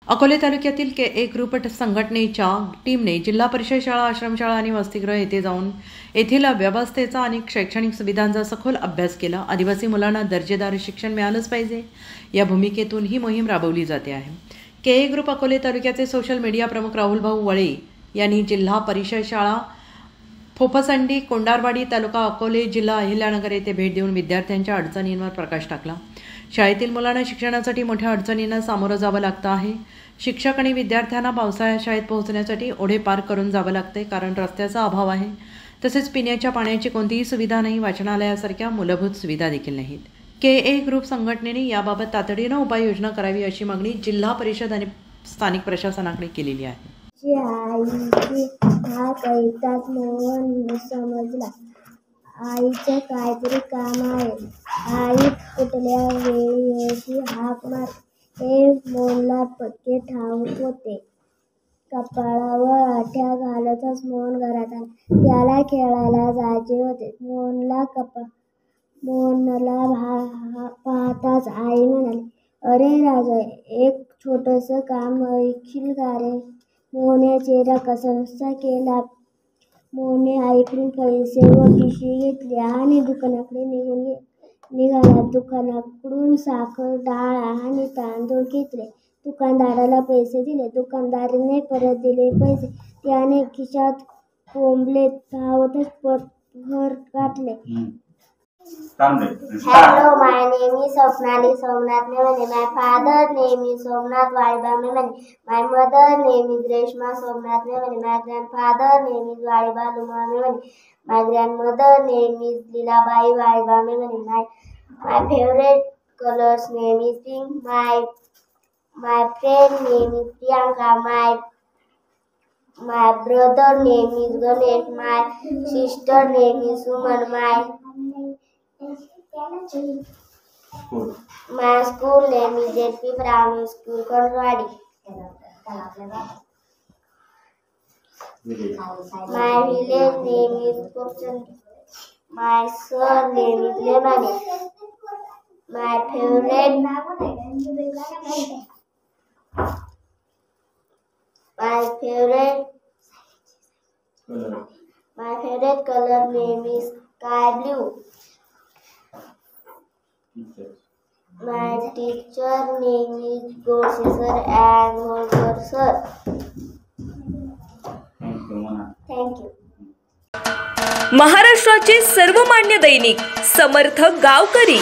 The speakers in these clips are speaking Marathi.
अकोले तालुक्यातील के ग्रुप संघटनेच्या टीमने जिल्हा परिषद शाळा, आश्रमशाळा आणि वसतिगृह येथे जाऊन येथील व्यवस्थेचा आणि शैक्षणिक सुविधांचा सखोल अभ्यास केला। आदिवासी मुलांना दर्जेदार शिक्षण मिळालंच पाहिजे या भूमिकेतून ही मोहीम राबवली जाते आहे। के ग्रुप अकोले तालुक्याचे सोशल मीडिया प्रमुख राहुल भाऊ वळे यांनी जिल्हा परिषद शाळा फोफसंडी, कोंडारवाडी, तालुका अकोले, जिल्हा अहिल्यानगर येथे भेट देऊन विद्यार्थ्यांच्या अडचणींवर प्रकाश टाकला। शाळेतील मुलांना शिक्षणासाठी मोठ्या अडचणींना सामोरं जावं लागतं आहे। शिक्षक आणि विद्यार्थ्यांना पावसाळ्यात शाळेत पोहोचण्यासाठी ओढे पार करून जावं लागते, कारण रस्त्याचा अभाव आहे। तसेच पिण्याच्या पाण्याची कोणतीही सुविधा नाही, वाचनालयासारख्या मूलभूत सुविधा देखील नाहीत। के ग्रुप संघटनेने याबाबत तातडीनं उपाययोजना करावी अशी मागणी जिल्हा परिषद आणि स्थानिक प्रशासनाकडे केलेली आहे। आईचं काहीतरी काम आहे, आई कुठल्या वेळी अशी हाक मार हे मोहनला पक्के ठाऊक होते। कपाळावर आठ्या घालतच मोहन घरात आला। त्याला खेळायला जायचे होते। मोहनला पाहताच आई म्हणाली, अरे राजा, एक छोटंसं काम ऐकशील का रे? मोहनने चेहरा कसाबसा केला। मोहनने आईकडून पैसे व पिशवी घेतली आणि दुकानाकडे निघाला। दुकानाकडून साखर, डाळ आणि तांदूळ घेतले। दुकानदाराला पैसे दिले। दुकानदाराने परत दिले पैसे त्याने खिशात कोंबले। धावतच घर गाठले। Hello, my name is Swapnali Somnath Memane. My father name is Somnath Waliba Memane. My mother name is Reshma Somnath Memane. My grandfather name is Waliba Luma Memane. My grandmother name is Lilabai Waliba Memane. My favorite color's name is pink. My friend name is Priyanka. My brother name is Ganesh. My sister name is Suman. My school name is JP Primary School, Kontwadi. My village name is Kopchandi. My surname is Lemani. My favorite color name is sky blue. My teacher name is Gorsi sir and Holker sir. Thank you. महाराष्ट्राचे सर्वमान्य दैनिक समर्थ गावकरी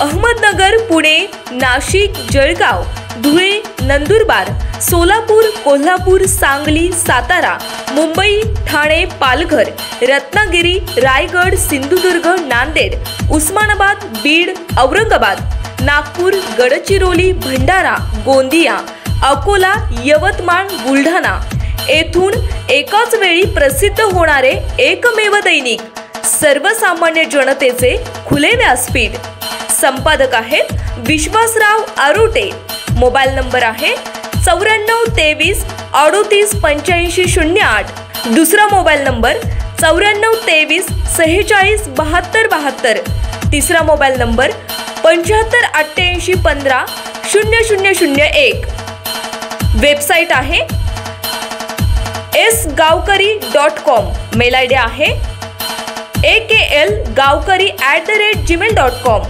अहमदनगर, पुणे, नाशिक, जळगाव, धुळे, नंदुरबार, सोलापूर, कोल्हापूर, सांगली, सातारा, मुंबई, ठाणे, पालघर, रत्नागिरी, रायगड, सिंधुदुर्ग, नांदेड, उस्मानाबाद, बीड, औरंगाबाद, नागपूर, गडचिरोली, भंडारा, गोंदिया, अकोला, यवतमाळ, बुलढाणा येथून एकाच वेळी प्रसिद्ध होणारे एकमेव दैनिक, सर्वसामान्य जनतेचे खुले व्यासपीठ। संपादक आहेत विश्वासराव आरोटे। मोबाईल नंबर आहे 94 23 38 85 08। दुसरा मोबाईल नंबर 94 23 46 72 72। तिसरा मोबाईल नंबर 75 88 15 0001। वेबसाईट आहे sgavkari.com। मेल आयडी आहे akl gavkari@gmail.com।